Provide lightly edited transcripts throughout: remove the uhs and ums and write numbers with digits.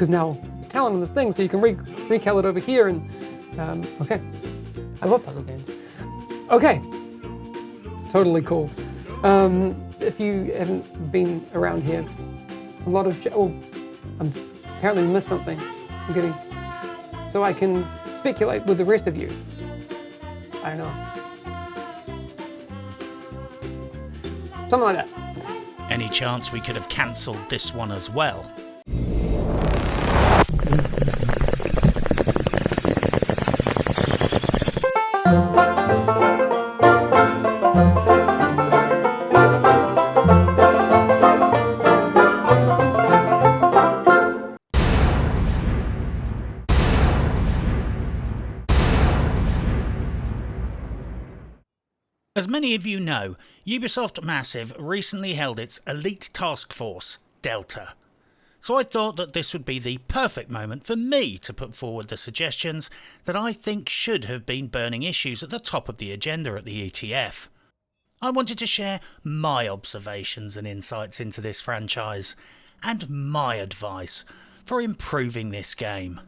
because now it's talent on this thing, so you can recal it over here and, okay. I love puzzle games. Okay, it's totally cool. If you haven't been around here, a lot of, I'm apparently missed something. I'm getting, so I can speculate with the rest of you. I don't know. Something like that. Any chance we could have cancelled this one as well? As many of you know, Ubisoft Massive recently held its Elite Task Force, Delta. So I thought that this would be the perfect moment for me to put forward the suggestions that I think should have been burning issues at the top of the agenda at the ETF. I wanted to share my observations and insights into this franchise, and my advice for improving this game.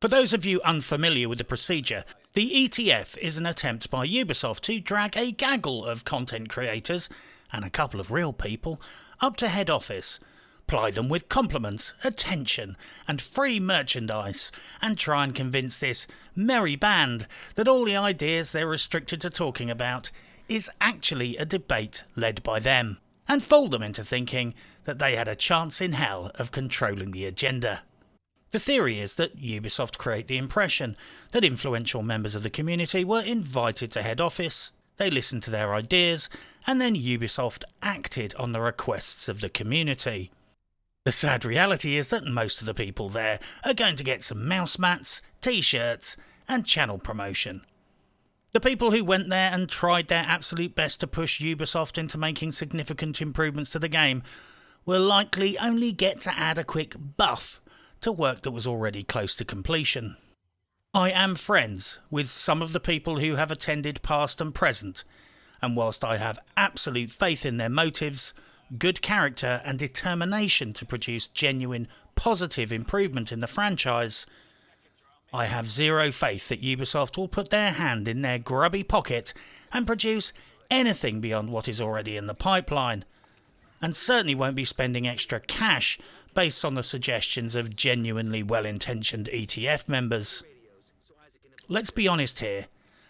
For those of you unfamiliar with the procedure, the ETF is an attempt by Ubisoft to drag a gaggle of content creators, and a couple of real people, up to head office, ply them with compliments, attention and free merchandise, and try and convince this merry band that all the ideas they're restricted to talking about is actually a debate led by them, and fool them into thinking that they had a chance in hell of controlling the agenda. The theory is that Ubisoft create the impression that influential members of the community were invited to head office, they listened to their ideas, and then Ubisoft acted on the requests of the community. The sad reality is that most of the people there are going to get some mouse mats, t-shirts, and channel promotion. The people who went there and tried their absolute best to push Ubisoft into making significant improvements to the game will likely only get to add a quick buff to work that was already close to completion. I am friends with some of the people who have attended past and present, and whilst I have absolute faith in their motives, good character and determination to produce genuine positive improvement in the franchise, I have zero faith that Ubisoft will put their hand in their grubby pocket and produce anything beyond what is already in the pipeline, and certainly won't be spending extra cash based on the suggestions of genuinely well-intentioned ETF members. Let's be honest here,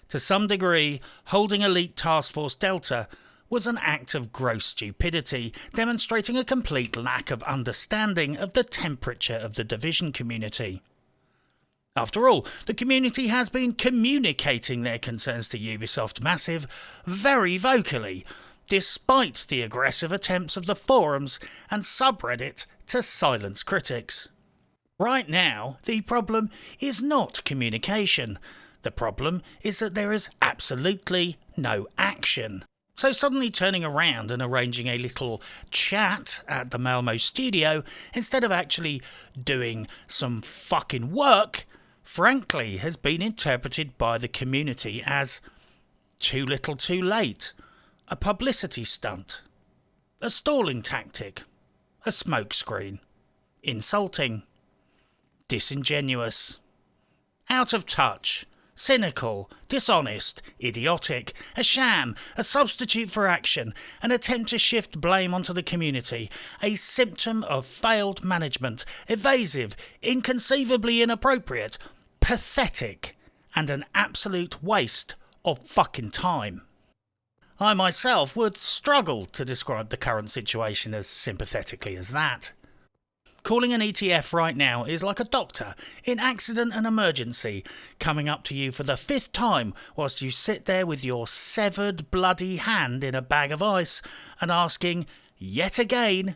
to some degree, holding Elite Task Force Delta was an act of gross stupidity, demonstrating a complete lack of understanding of the temperature of the Division community. After all, the community has been communicating their concerns to Ubisoft Massive very vocally, despite the aggressive attempts of the forums and subreddit to silence critics. Right now, the problem is not communication. The problem is that there is absolutely no action. So suddenly turning around and arranging a little chat at the Malmo studio instead of actually doing some fucking work, frankly, has been interpreted by the community as too little too late, a publicity stunt, a stalling tactic, a smokescreen, insulting, disingenuous, out of touch, cynical, dishonest, idiotic, a sham, a substitute for action, an attempt to shift blame onto the community, a symptom of failed management, evasive, inconceivably inappropriate, pathetic, and an absolute waste of fucking time. I myself would struggle to describe the current situation as sympathetically as that. Calling an ETF right now is like a doctor in accident and emergency coming up to you for the 5th time whilst you sit there with your severed bloody hand in a bag of ice and asking, yet again,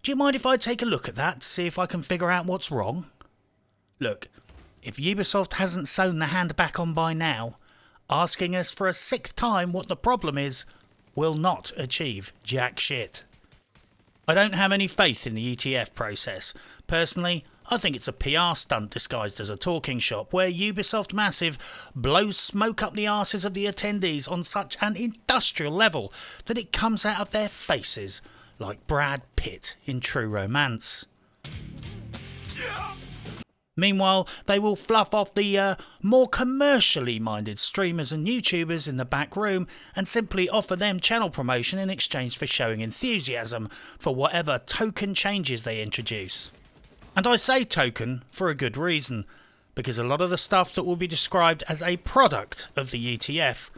do you mind if I take a look at that to see if I can figure out what's wrong? Look, if Ubisoft hasn't sewn the hand back on by now, asking us for a 6th time what the problem is will not achieve jack shit. I don't have any faith in the ETF process. Personally, I think it's a PR stunt disguised as a talking shop where Ubisoft Massive blows smoke up the arses of the attendees on such an industrial level that it comes out of their faces like Brad Pitt in True Romance. Meanwhile, they will fluff off the more commercially minded streamers and YouTubers in the back room and simply offer them channel promotion in exchange for showing enthusiasm for whatever token changes they introduce. And I say token for a good reason, because a lot of the stuff that will be described as a product of the ETF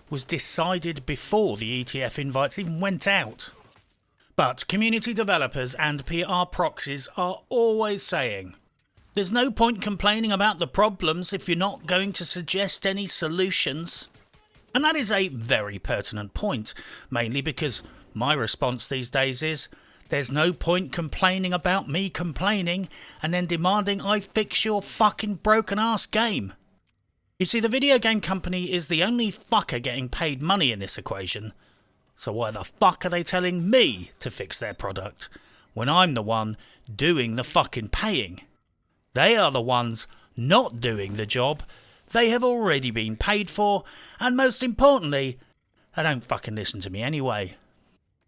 was decided before the ETF invites even went out. But community developers and PR proxies are always saying, there's no point complaining about the problems if you're not going to suggest any solutions. And that is a very pertinent point, mainly because my response these days is, there's no point complaining about me complaining and then demanding I fix your fucking broken ass game. You see, the video game company is the only fucker getting paid money in this equation, so why the fuck are they telling me to fix their product when I'm the one doing the fucking paying? They are the ones not doing the job they have already been paid for, and most importantly, they don't fucking listen to me anyway.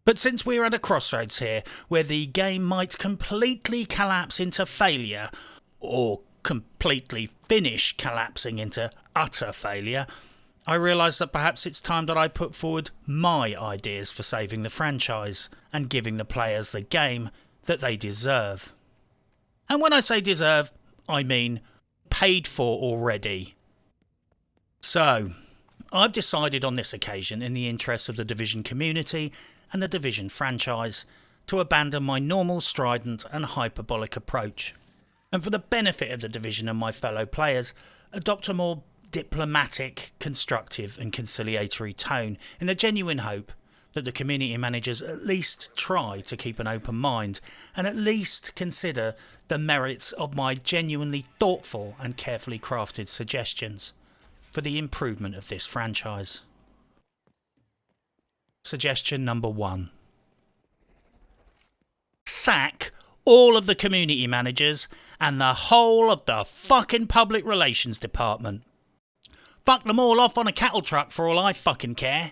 But since we're at a crossroads here, where the game might completely collapse into failure, or completely finish collapsing into utter failure, I realise that perhaps it's time that I put forward my ideas for saving the franchise, and giving the players the game that they deserve. And when I say deserve, I mean paid for already. So, I've decided on this occasion, in the interests of the Division community and the Division franchise, to abandon my normal strident and hyperbolic approach, and for the benefit of the Division and my fellow players, adopt a more diplomatic, constructive and conciliatory tone, in the genuine hope that the community managers at least try to keep an open mind and at least consider the merits of my genuinely thoughtful and carefully crafted suggestions for the improvement of this franchise. Suggestion number 1. Sack all of the community managers and the whole of the fucking public relations department. Fuck them all off on a cattle truck for all I fucking care.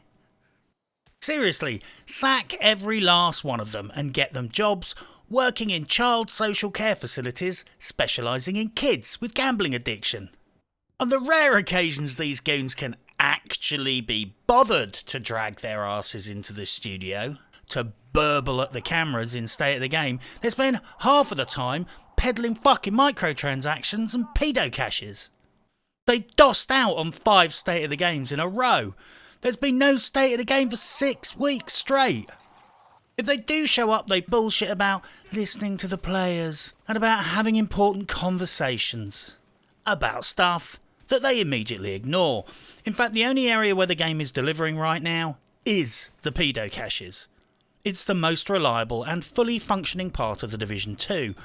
Seriously, sack every last one of them and get them jobs working in child social care facilities specialising in kids with gambling addiction. On the rare occasions these goons can actually be bothered to drag their asses into the studio to burble at the cameras in State of the Game, they spend half of the time peddling fucking microtransactions and pedo caches. They dossed out on 5 State of the Games in a row. There's been no State of the Game for 6 weeks straight. If they do show up, they bullshit about listening to the players and about having important conversations about stuff that they immediately ignore. In fact, the only area where the game is delivering right now is the pedo caches. It's the most reliable and fully functioning part of the Division 2.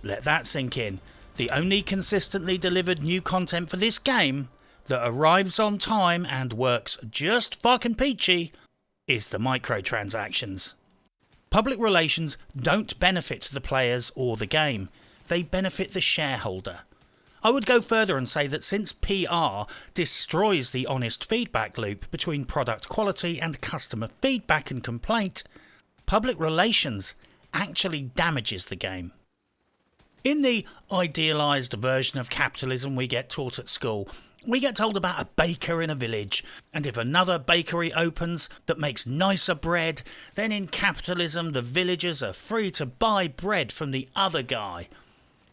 Let that sink in. The only consistently delivered new content for this game that arrives on time and works just fucking peachy is the microtransactions. Public relations don't benefit the players or the game. They benefit the shareholder. I would go further and say that since PR destroys the honest feedback loop between product quality and customer feedback and complaint, public relations actually damages the game. In the idealised version of capitalism we get taught at school, we get told about a baker in a village, and if another bakery opens that makes nicer bread, then in capitalism the villagers are free to buy bread from the other guy.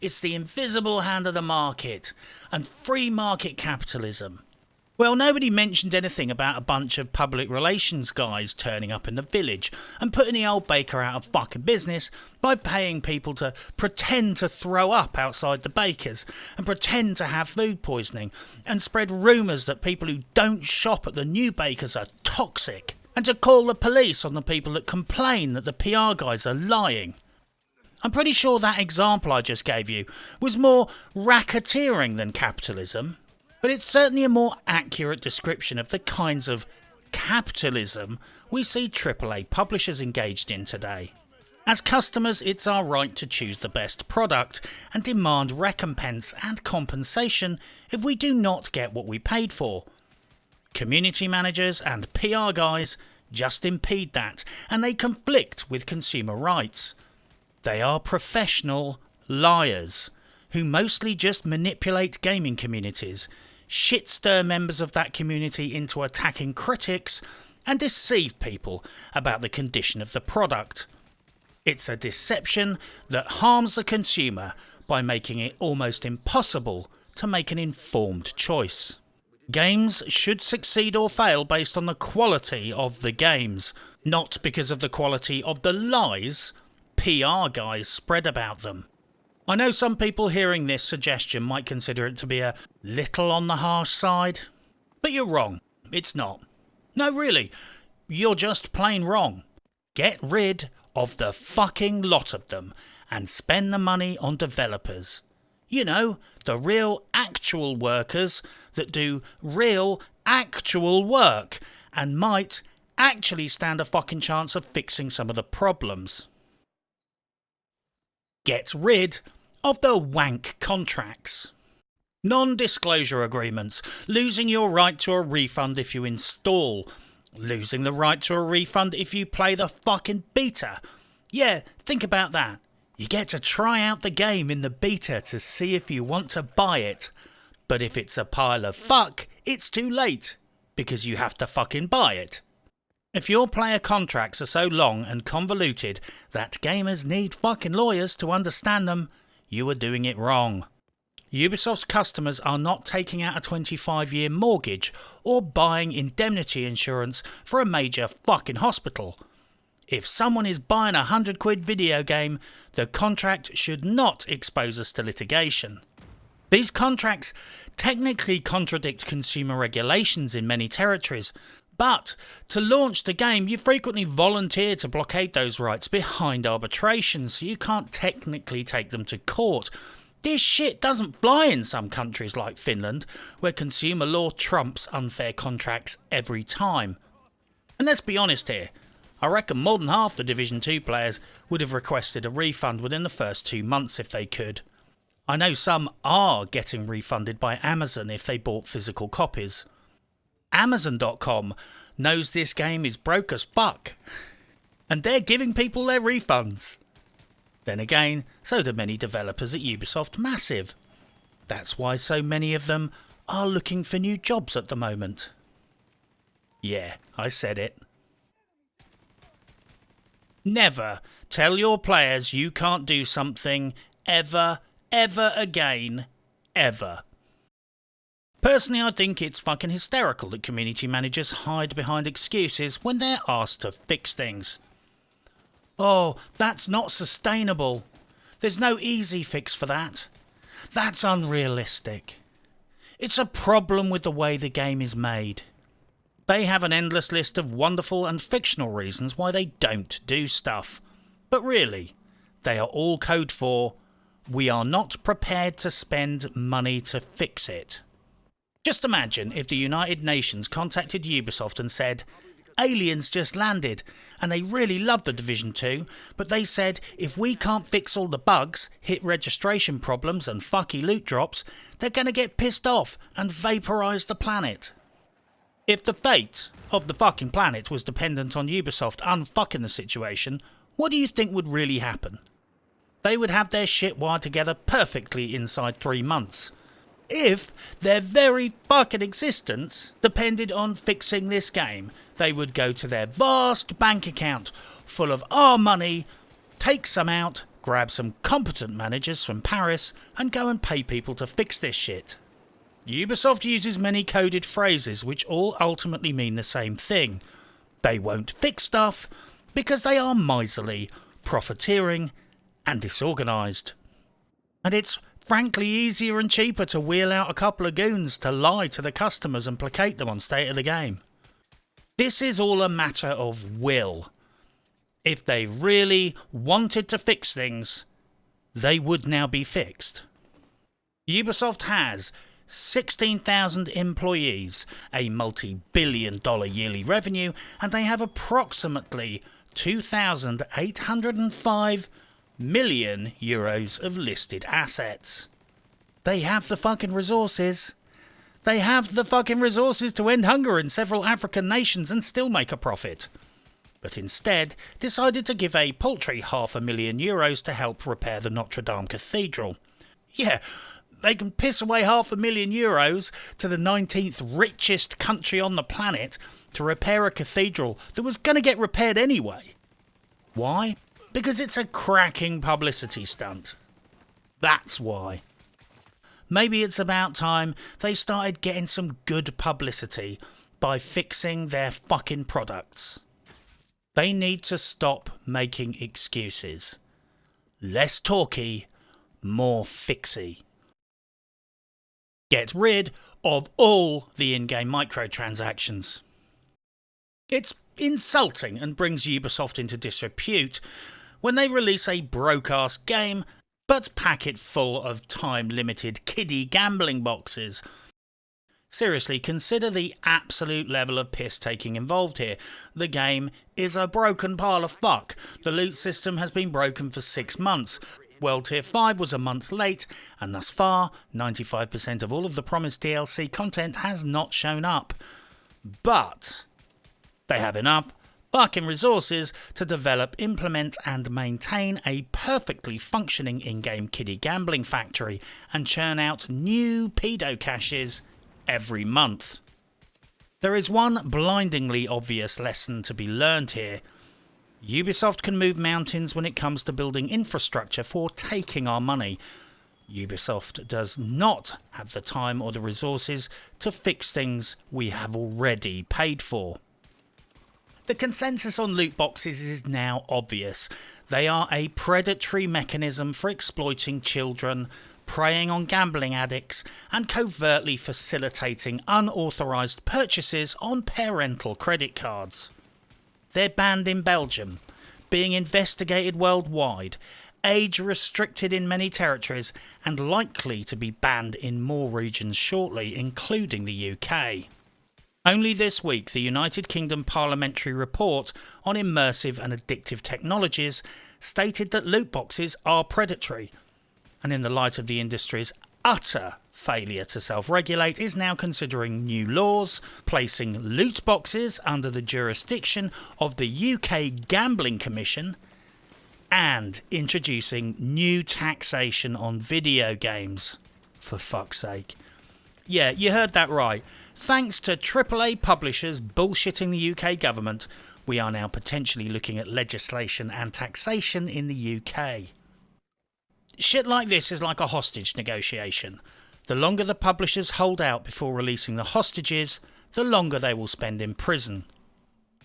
It's the invisible hand of the market, and free market capitalism. Well, nobody mentioned anything about a bunch of public relations guys turning up in the village and putting the old baker out of fucking business by paying people to pretend to throw up outside the baker's and pretend to have food poisoning and spread rumours that people who don't shop at the new baker's are toxic and to call the police on the people that complain that the PR guys are lying. I'm pretty sure that example I just gave you was more racketeering than capitalism. But it's certainly a more accurate description of the kinds of capitalism we see AAA publishers engaged in today. As customers, it's our right to choose the best product and demand recompense and compensation if we do not get what we paid for. Community managers and PR guys just impede that, and they conflict with consumer rights. They are professional liars who mostly just manipulate gaming communities, shit-stir members of that community into attacking critics, and deceive people about the condition of the product. It's a deception that harms the consumer by making it almost impossible to make an informed choice. Games should succeed or fail based on the quality of the games, not because of the quality of the lies PR guys spread about them. I know some people hearing this suggestion might consider it to be a little on the harsh side, but you're wrong. It's not. No, really, you're just plain wrong. Get rid of the fucking lot of them and spend the money on developers. You know, the real actual workers that do real actual work and might actually stand a fucking chance of fixing some of the problems. Get rid of the wank contracts. Non-disclosure agreements, losing your right to a refund if you install, losing the right to a refund if you play the fucking beta. Yeah, think about that. You get to try out the game in the beta to see if you want to buy it. But if it's a pile of fuck, it's too late, because you have to fucking buy it. If your player contracts are so long and convoluted that gamers need fucking lawyers to understand them, you are doing it wrong. Ubisoft's customers are not taking out a 25-year mortgage or buying indemnity insurance for a major fucking hospital. If someone is buying a £100 video game, the contract should not expose us to litigation. These contracts technically contradict consumer regulations in many territories, but to launch the game you frequently volunteer to blockade those rights behind arbitration, so you can't technically take them to court. This shit doesn't fly in some countries like Finland, where consumer law trumps unfair contracts every time. And let's be honest here, I reckon more than half the Division 2 players would have requested a refund within the first 2 months if they could. I know some are getting refunded by Amazon if they bought physical copies. Amazon.com knows this game is broke as fuck, and they're giving people their refunds. Then again, so do many developers at Ubisoft Massive. That's why so many of them are looking for new jobs at the moment. Yeah, I said it. Never tell your players you can't do something ever again, ever. Personally, I think it's fucking hysterical that community managers hide behind excuses when they're asked to fix things. Oh, that's not sustainable. There's no easy fix for that. That's unrealistic. It's a problem with the way the game is made. They have an endless list of wonderful and fictional reasons why they don't do stuff. But really, they are all code for, we are not prepared to spend money to fix it. Just imagine if the United Nations contacted Ubisoft and said, aliens just landed and they really love the Division 2, but they said if we can't fix all the bugs, hit registration problems and fucky loot drops, they're going to get pissed off and vaporise the planet. If the fate of the fucking planet was dependent on Ubisoft unfucking the situation, what do you think would really happen? They would have their shit wired together perfectly inside 3 months. If their very fucking existence depended on fixing this game, they would go to their vast bank account full of our money, take some out, grab some competent managers from Paris and go and pay people to fix this shit. Ubisoft uses many coded phrases which all ultimately mean the same thing. They won't fix stuff because they are miserly, profiteering and disorganised. And it's frankly easier and cheaper to wheel out a couple of goons to lie to the customers and placate them on state of the game. This is all a matter of will. If they really wanted to fix things, they would now be fixed. Ubisoft has 16,000 employees, a multi-billion-dollar yearly revenue, and they have approximately 2,805 million euros of listed assets. They have the fucking resources. They have the fucking resources to end hunger in several African nations and still make a profit. But instead decided to give a paltry €500,000 to help repair the Notre Dame Cathedral. Yeah, they can piss away €500,000 to the 19th richest country on the planet to repair a cathedral that was going to get repaired anyway. Why? Because it's a cracking publicity stunt. That's why. Maybe it's about time they started getting some good publicity by fixing their fucking products. They need to stop making excuses. Less talky, more fixy. Get rid of all the in-game microtransactions. It's insulting and brings Ubisoft into disrepute when they release a broke-ass game but pack it full of time-limited kiddie gambling boxes. Seriously, consider the absolute level of piss-taking involved here. The game is a broken pile of fuck. The loot system has been broken for 6 months. World Tier 5 was a month late, and thus far, 95% of all of the promised DLC content has not shown up. But they have enough fucking resources to develop, implement and maintain a perfectly functioning in-game kiddie gambling factory and churn out new pedo caches every month. There is one blindingly obvious lesson to be learned here. Ubisoft can move mountains when it comes to building infrastructure for taking our money. Ubisoft does not have the time or the resources to fix things we have already paid for. The consensus on loot boxes is now obvious. They are a predatory mechanism for exploiting children, preying on gambling addicts, and covertly facilitating unauthorised purchases on parental credit cards. They're banned in Belgium, being investigated worldwide, age restricted in many territories, and likely to be banned in more regions shortly, including the UK. Only this week, the United Kingdom Parliamentary Report on Immersive and Addictive Technologies stated that loot boxes are predatory, and in the light of the industry's utter failure to self-regulate, is now considering new laws, placing loot boxes under the jurisdiction of the UK Gambling Commission, and introducing new taxation on video games. For fuck's sake. Yeah, you heard that right. Thanks to AAA publishers bullshitting the UK government, we are now potentially looking at legislation and taxation in the UK. Shit like this is like a hostage negotiation. The longer the publishers hold out before releasing the hostages, the longer they will spend in prison.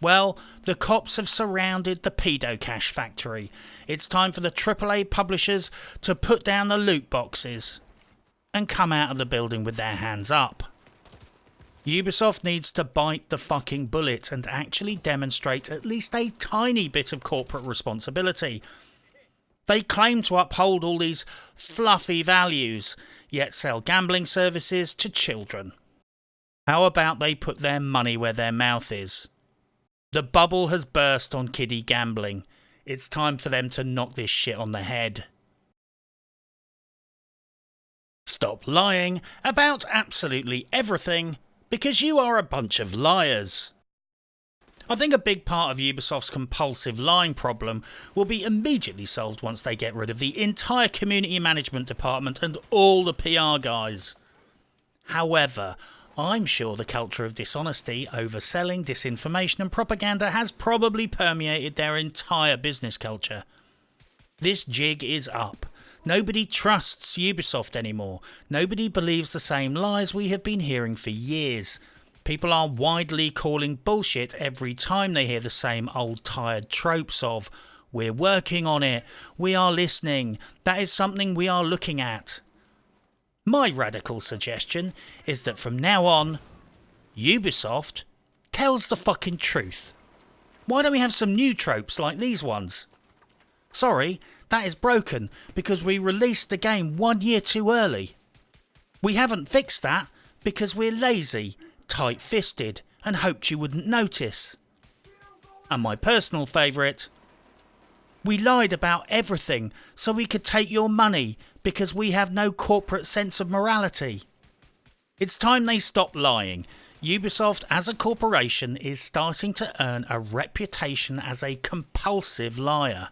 Well, the cops have surrounded the pedo cash factory. It's time for the AAA publishers to put down the loot boxes and come out of the building with their hands up. Ubisoft needs to bite the fucking bullet and actually demonstrate at least a tiny bit of corporate responsibility. They claim to uphold all these fluffy values, yet sell gambling services to children. How about they put their money where their mouth is? The bubble has burst on kiddie gambling. It's time for them to knock this shit on the head. Stop lying about absolutely everything, because you are a bunch of liars. I think a big part of Ubisoft's compulsive lying problem will be immediately solved once they get rid of the entire community management department and all the PR guys. However, I'm sure the culture of dishonesty, overselling, disinformation and propaganda has probably permeated their entire business culture. This jig is up. Nobody trusts Ubisoft anymore. Nobody believes the same lies we have been hearing for years. People are widely calling bullshit every time they hear the same old tired tropes of, "We're working on it, we are listening, that is something we are looking at." My radical suggestion is that from now on, Ubisoft tells the fucking truth. Why don't we have some new tropes like these ones? Sorry, that is broken because we released the game 1 year too early. We haven't fixed that because we're lazy, tight-fisted and hoped you wouldn't notice. And my personal favourite, we lied about everything so we could take your money because we have no corporate sense of morality. It's time they stop lying. Ubisoft as a corporation is starting to earn a reputation as a compulsive liar.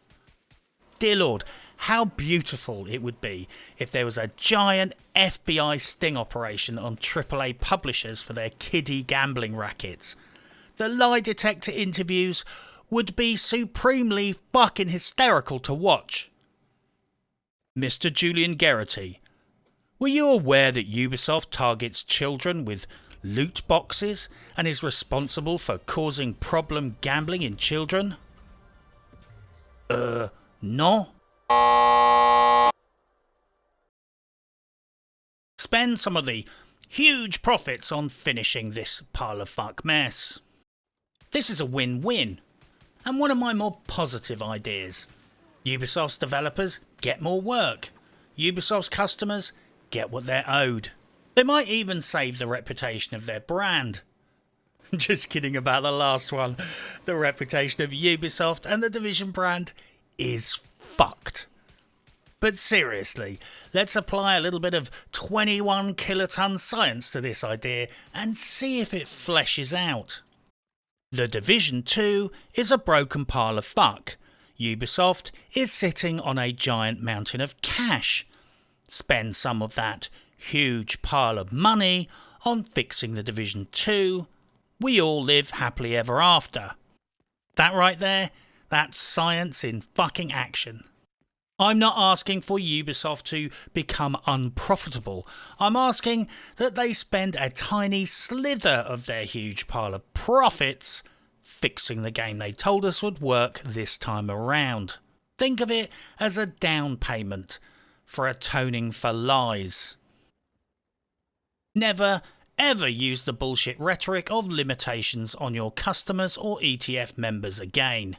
Dear Lord, How beautiful it would be if there was a giant FBI sting operation on AAA publishers for their kiddie gambling rackets. The lie detector interviews would be supremely fucking hysterical to watch. Mr. Julian Geraghty, were you aware that Ubisoft targets children with loot boxes and is responsible for causing problem gambling in children? No? Spend some of the huge profits on finishing this pile of fuck mess. This is a win-win, and one of my more positive ideas. Ubisoft's developers get more work. Ubisoft's customers get what they're owed. They might even save the reputation of their brand. Just kidding about the last one. The reputation of Ubisoft and the Division brand is fucked. But seriously, let's apply a little bit of 21 kiloton science to this idea and see if it fleshes out. The Division 2 is a broken pile of fuck. Ubisoft is sitting on a giant mountain of cash. Spend some of that huge pile of money on fixing the Division 2. We all live happily ever after. That right there, that's science in fucking action. I'm not asking for Ubisoft to become unprofitable. I'm asking that they spend a tiny slither of their huge pile of profits fixing the game they told us would work this time around. Think of it as a down payment for atoning for lies. Never, ever use the bullshit rhetoric of limitations on your customers or ETF members again.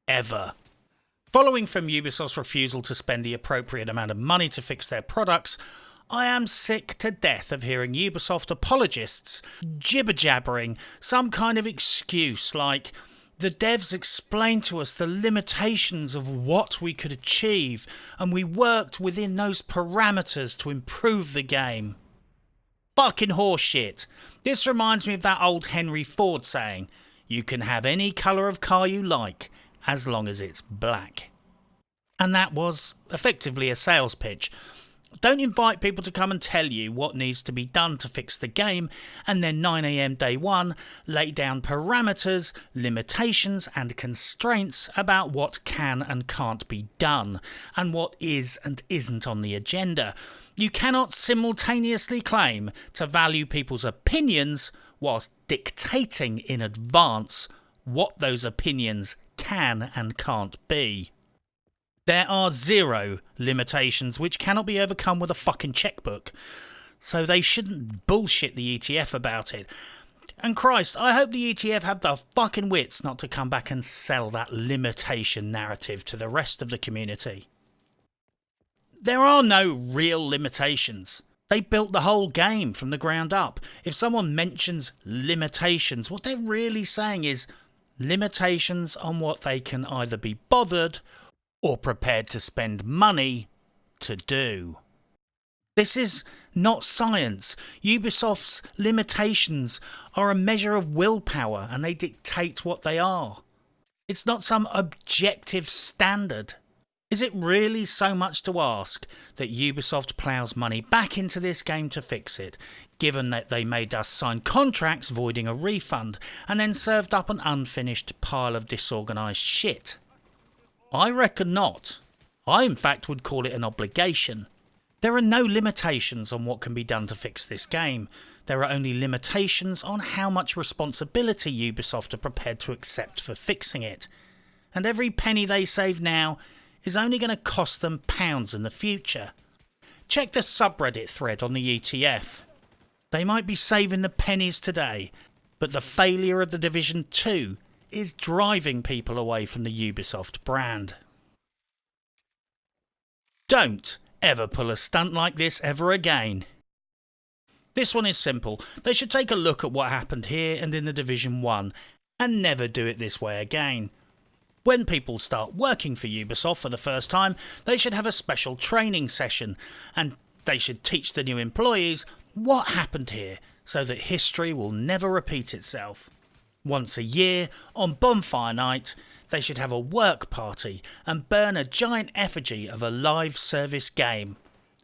Ever. Following from Ubisoft's refusal to spend the appropriate amount of money to fix their products, I am sick to death of hearing Ubisoft apologists jibber-jabbering some kind of excuse like, the devs explained to us the limitations of what we could achieve and we worked within those parameters to improve the game. Fucking horseshit. This reminds me of that old Henry Ford saying, you can have any colour of car you like, as long as it's black. And that was effectively a sales pitch. Don't invite people to come and tell you what needs to be done to fix the game and then 9 AM day one lay down parameters, limitations and constraints about what can and can't be done and what is and isn't on the agenda. You cannot simultaneously claim to value people's opinions whilst dictating in advance what those opinions can and can't be. There are zero limitations which cannot be overcome with a fucking checkbook, so they shouldn't bullshit the ETF about it. And Christ, I hope the ETF have the fucking wits not to come back and sell that limitation narrative to the rest of the community. There are no real limitations. They built the whole game from the ground up. If someone mentions limitations, what they're really saying is limitations on what they can either be bothered or prepared to spend money to do. This is not science. Ubisoft's limitations are a measure of willpower and they dictate what they are. It's not some objective standard. Is it really so much to ask that Ubisoft ploughs money back into this game to fix it, given that they made us sign contracts voiding a refund and then served up an unfinished pile of disorganised shit? I reckon not. I in fact would call it an obligation. There are no limitations on what can be done to fix this game. There are only limitations on how much responsibility Ubisoft are prepared to accept for fixing it. And every penny they save now is only going to cost them pounds in the future. Check the subreddit thread on the ETF. They might be saving the pennies today, but the failure of the Division 2 is driving people away from the Ubisoft brand. Don't ever pull a stunt like this ever again. This one is simple. They should take a look at what happened here and in the Division 1 and never do it this way again. When people start working for Ubisoft for the first time, they should have a special training session and they should teach the new employees what happened here so that history will never repeat itself. Once a year, on Bonfire Night, They should have a work party and burn a giant effigy of a live service game.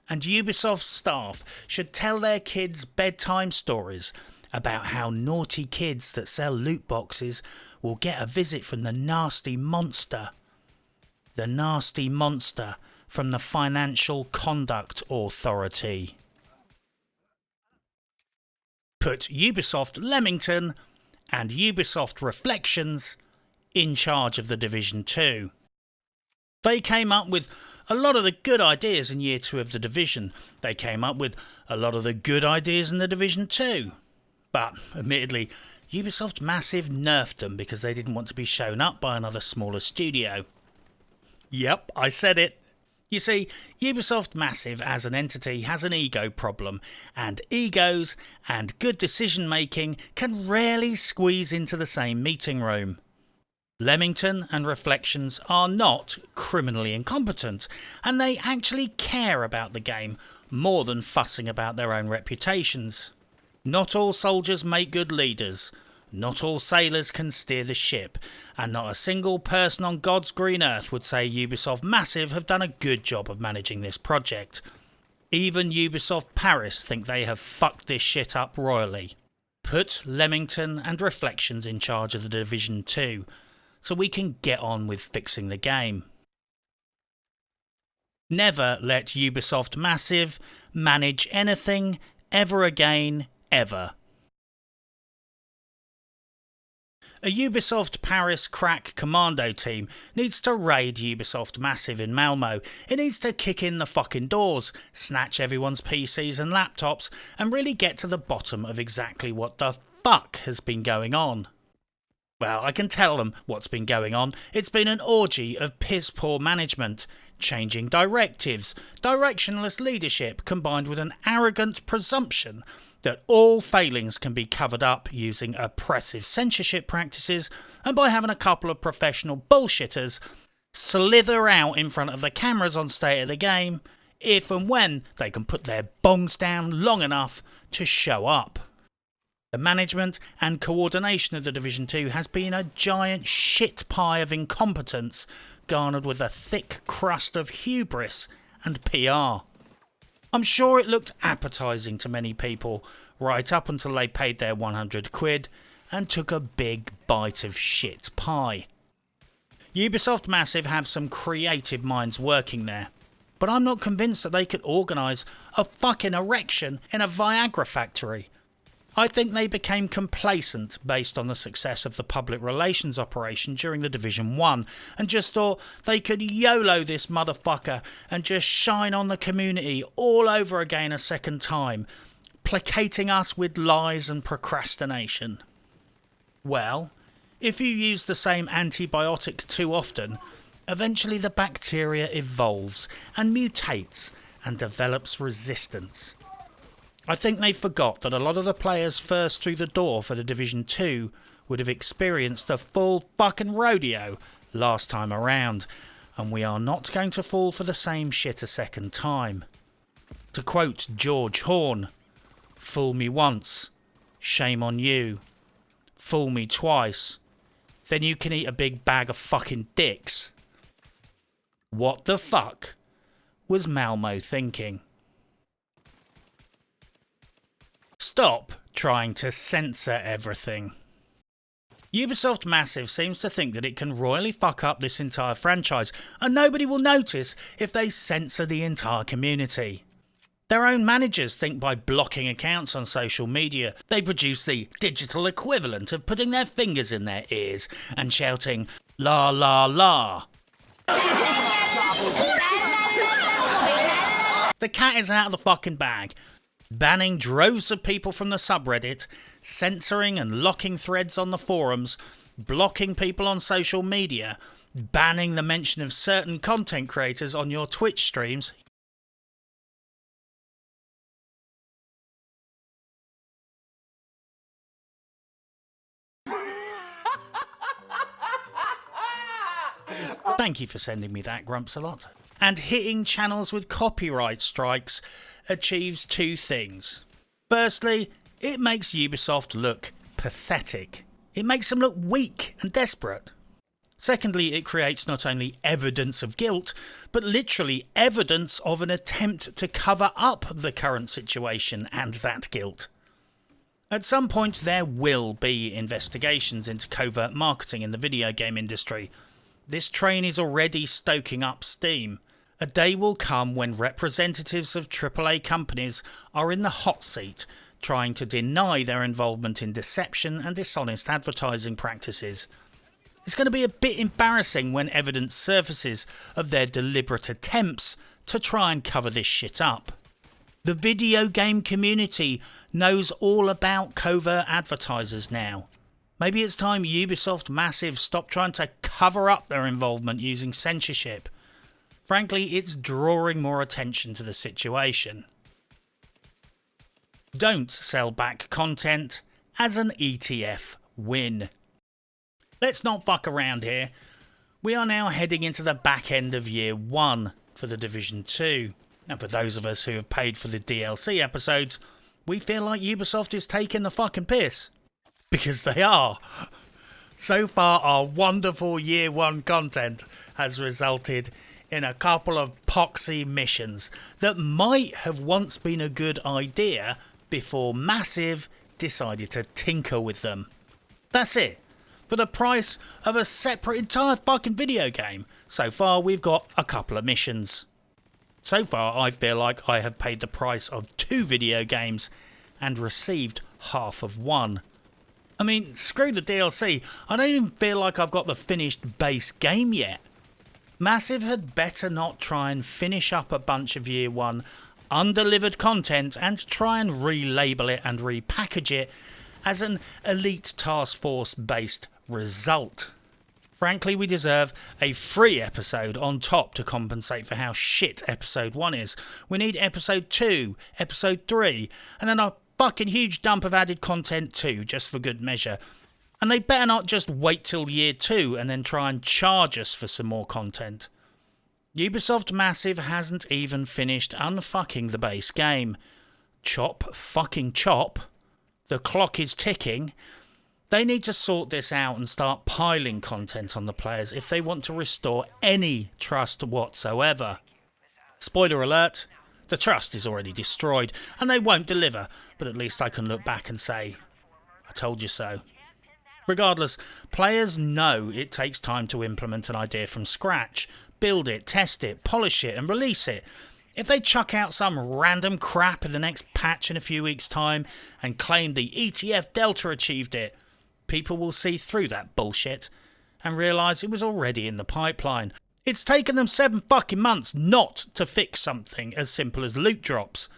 And Ubisoft staff should tell their kids bedtime stories about how naughty kids that sell loot boxes will get a visit from the nasty monster. The nasty monster from the Financial Conduct Authority. Put Ubisoft Leamington and Ubisoft Reflections in charge of the Division 2. They came up with a lot of the good ideas in Year 2 of the Division. They came up with a lot of the good ideas in the Division 2. But, admittedly, Ubisoft Massive nerfed them because they didn't want to be shown up by another smaller studio. Yep, I said it. You see, Ubisoft Massive as an entity has an ego problem, and egos and good decision making can rarely squeeze into the same meeting room. Leamington and Reflections are not criminally incompetent, and they actually care about the game more than fussing about their own reputations. Not all soldiers make good leaders, not all sailors can steer the ship, and not a single person on God's green earth would say Ubisoft Massive have done a good job of managing this project. Even Ubisoft Paris think they have fucked this shit up royally. Put Leamington and Reflections in charge of the Division 2, so we can get on with fixing the game. Never let Ubisoft Massive manage anything ever again, ever. A Ubisoft Paris crack commando team needs to raid Ubisoft Massive in Malmo. It needs to kick in the fucking doors, snatch everyone's PCs and laptops, and really get to the bottom of exactly what the fuck has been going on. Well, I can tell them what's been going on. It's been an orgy of piss-poor management, changing directives, directionless leadership combined with an arrogant presumption that all failings can be covered up using oppressive censorship practices and by having a couple of professional bullshitters slither out in front of the cameras on State of the Game if and when they can put their bongs down long enough to show up. The management and coordination of the Division 2 has been a giant shit pie of incompetence garnered with a thick crust of hubris and PR. I'm sure it looked appetising to many people right up until they paid their 100 quid and took a big bite of shit pie. Ubisoft Massive have some creative minds working there, but I'm not convinced that they could organise a fucking erection in a Viagra factory. I think they became complacent based on the success of the public relations operation during the Division 1 and just thought they could YOLO this motherfucker and just shine on the community all over again a second time, placating us with lies and procrastination. Well, if you use the same antibiotic too often, eventually the bacteria evolves and mutates and develops resistance. I think they forgot that a lot of the players first through the door for the Division 2 would have experienced the full fucking rodeo last time around, and we are not going to fall for the same shit a second time. To quote George Horn, "Fool me once, shame on you. Fool me twice, then you can eat a big bag of fucking dicks." What the fuck was Malmo thinking? Stop trying to censor everything. Ubisoft Massive seems to think that it can royally fuck up this entire franchise and nobody will notice if they censor the entire community. Their own managers think by blocking accounts on social media they produce the digital equivalent of putting their fingers in their ears and shouting "La la la." The cat is out of the fucking bag. Banning droves of people from the subreddit, censoring and locking threads on the forums, blocking people on social media, banning the mention of certain content creators on your Twitch streams. Thank you for sending me that, Grumps a lot. And hitting channels with copyright strikes achieves two things. Firstly, it makes Ubisoft look pathetic. It makes them look weak and desperate. Secondly, it creates not only evidence of guilt, but literally evidence of an attempt to cover up the current situation and that guilt. At some point there will be investigations into covert marketing in the video game industry. This train is already stoking up steam. A day will come when representatives of AAA companies are in the hot seat, trying to deny their involvement in deception and dishonest advertising practices. It's going to be a bit embarrassing when evidence surfaces of their deliberate attempts to try and cover this shit up. The video game community knows all about covert advertisers now. Maybe it's time Ubisoft Massive stop trying to cover up their involvement using censorship. Frankly, it's drawing more attention to the situation. Don't sell back content as an ETF win. Let's not fuck around here. We are now heading into the back end of year 1 for The Division 2. And for those of us who have paid for the DLC episodes, we feel like Ubisoft is taking the fucking piss. Because they are. So far, our wonderful year 1 content has resulted in a couple of poxy missions that might have once been a good idea before Massive decided to tinker with them. That's it. For the price of a separate entire fucking video game, so far we've got a couple of missions. So far I feel like I have paid the price of 2 video games and received half of one. I mean, screw the DLC, I don't even feel like I've got the finished base game yet. Massive had better not try and finish up a bunch of year 1 undelivered content and try and relabel it and repackage it as an Elite Task Force based result. Frankly, we deserve a free episode on top to compensate for how shit episode 1 is. We need episode 2, episode 3, and then a fucking huge dump of added content too, just for good measure. And they better not just wait till year 2 and then try and charge us for some more content. Ubisoft Massive hasn't even finished unfucking the base game. Chop fucking chop. The clock is ticking. They need to sort this out and start piling content on the players if they want to restore any trust whatsoever. Spoiler alert, the trust is already destroyed and they won't deliver, but at least I can look back and say, I told you so. Regardless, players know it takes time to implement an idea from scratch, build it, test it, polish it and release it. If they chuck out some random crap in the next patch in a few weeks' time and claim the ETF Delta achieved it, people will see through that bullshit and realise it was already in the pipeline. It's taken them 7 fucking months not to fix something as simple as loot drops.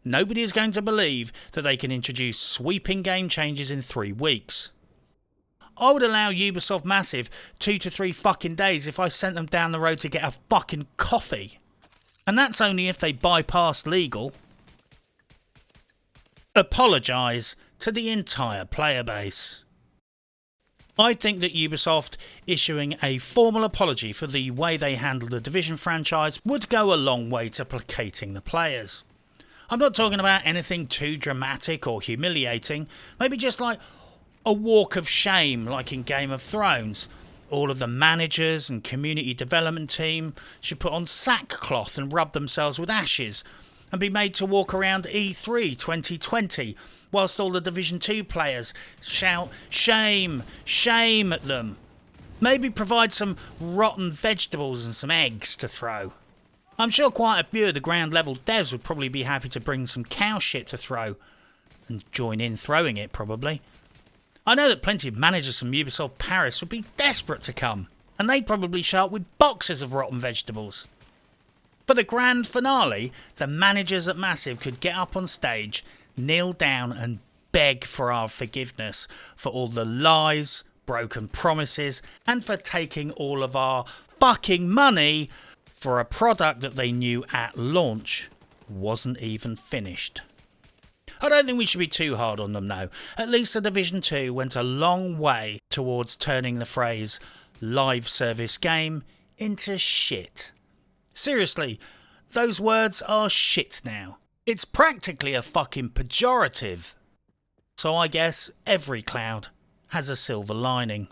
Nobody is going to believe that they can introduce sweeping game changes in 3 weeks. I would allow Ubisoft Massive 2 to 3 fucking days if I sent them down the road to get a fucking coffee. And that's only if they bypass legal. Apologise to the entire player base. I think that Ubisoft issuing a formal apology for the way they handled the Division franchise would go a long way to placating the players. I'm not talking about anything too dramatic or humiliating, maybe just like a walk of shame like in Game of Thrones. All of the managers and community development team should put on sackcloth and rub themselves with ashes and be made to walk around E3 2020 whilst all the Division 2 players shout shame, shame at them. Maybe provide some rotten vegetables and some eggs to throw. I'm sure quite a few of the ground level devs would probably be happy to bring some cow shit to throw and join in throwing it probably. I know that plenty of managers from Ubisoft Paris would be desperate to come, and they'd probably show up with boxes of rotten vegetables. For the grand finale, the managers at Massive could get up on stage, kneel down and beg for our forgiveness for all the lies, broken promises, and for taking all of our fucking money for a product that they knew at launch wasn't even finished. I don't think we should be too hard on them though. At least the Division 2 went a long way towards turning the phrase live service game into shit. Seriously, those words are shit now. It's practically a fucking pejorative. So I guess every cloud has a silver lining.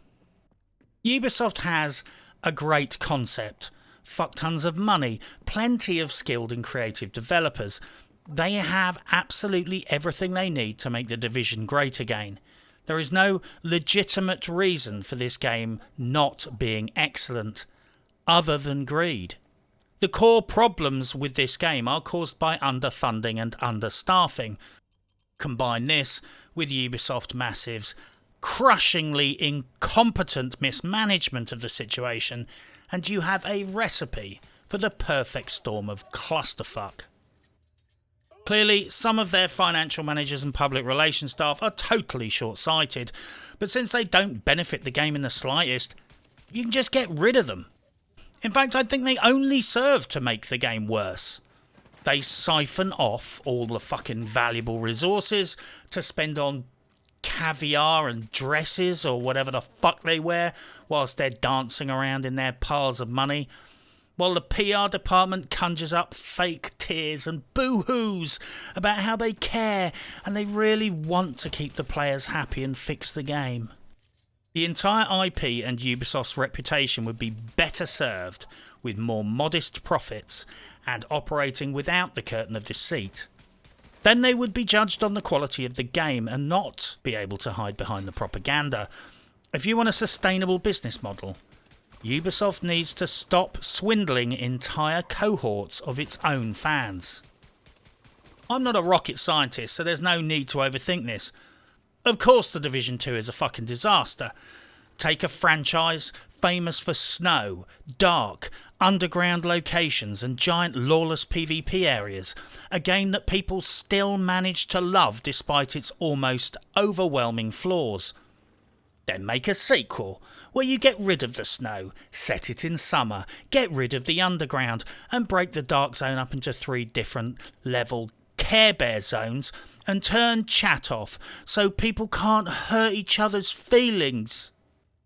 Ubisoft has a great concept, fuck tons of money, plenty of skilled and creative developers. They have absolutely everything they need to make The Division great again. There is no legitimate reason for this game not being excellent, other than greed. The core problems with this game are caused by underfunding and understaffing. Combine this with Ubisoft Massive's crushingly incompetent mismanagement of the situation, and you have a recipe for the perfect storm of clusterfuck. Clearly, some of their financial managers and public relations staff are totally short-sighted, but since they don't benefit the game in the slightest, you can just get rid of them. In fact, I think they only serve to make the game worse. They siphon off all the fucking valuable resources to spend on caviar and dresses or whatever the fuck they wear whilst they're dancing around in their piles of money, while the PR department conjures up fake tears and boo-hoos about how they care and they really want to keep the players happy and fix the game. The entire IP and Ubisoft's reputation would be better served with more modest profits and operating without the curtain of deceit. Then they would be judged on the quality of the game and not be able to hide behind the propaganda. If you want a sustainable business model, Ubisoft needs to stop swindling entire cohorts of its own fans. I'm not a rocket scientist, so there's no need to overthink this. Of course The Division 2 is a fucking disaster. Take a franchise famous for snow, dark, underground locations and giant lawless PvP areas, a game that people still manage to love despite its almost overwhelming flaws. Then make a sequel where you get rid of the snow, set it in summer, get rid of the underground and break the dark zone up into 3 different level Care Bear zones and turn chat off so people can't hurt each other's feelings.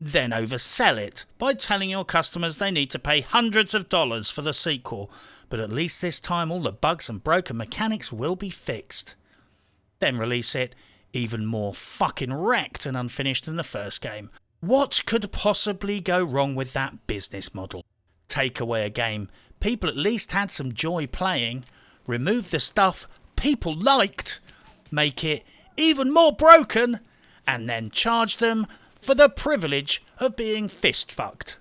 Then oversell it by telling your customers they need to pay hundreds of dollars for the sequel, but at least this time all the bugs and broken mechanics will be fixed. Then release it even more fucking wrecked and unfinished than the first game. What could possibly go wrong with that business model? Take away a game people at least had some joy playing, remove the stuff people liked, make it even more broken, and then charge them for the privilege of being fist-fucked.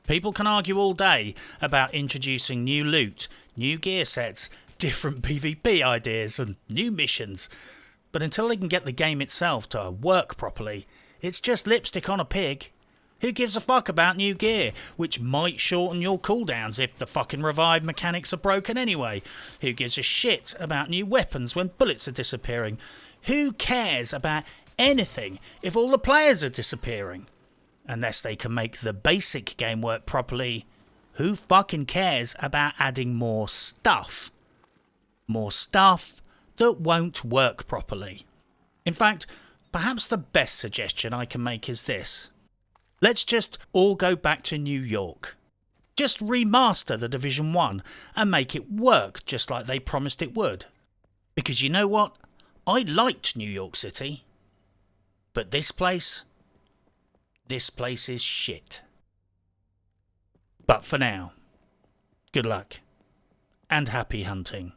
People can argue all day about introducing new loot, new gear sets, different PvP ideas and new missions, but until they can get the game itself to work properly, it's just lipstick on a pig. Who gives a fuck about new gear, which might shorten your cooldowns if the fucking revive mechanics are broken anyway? Who gives a shit about new weapons when bullets are disappearing? Who cares about anything if all the players are disappearing? Unless they can make the basic game work properly, who fucking cares about adding more stuff? More stuff that won't work properly. In fact, perhaps the best suggestion I can make is this. Let's just all go back to New York. Just remaster The Division 1 and make it work just like they promised it would. Because you know what? I liked New York City. But this place is shit. But for now, good luck and happy hunting.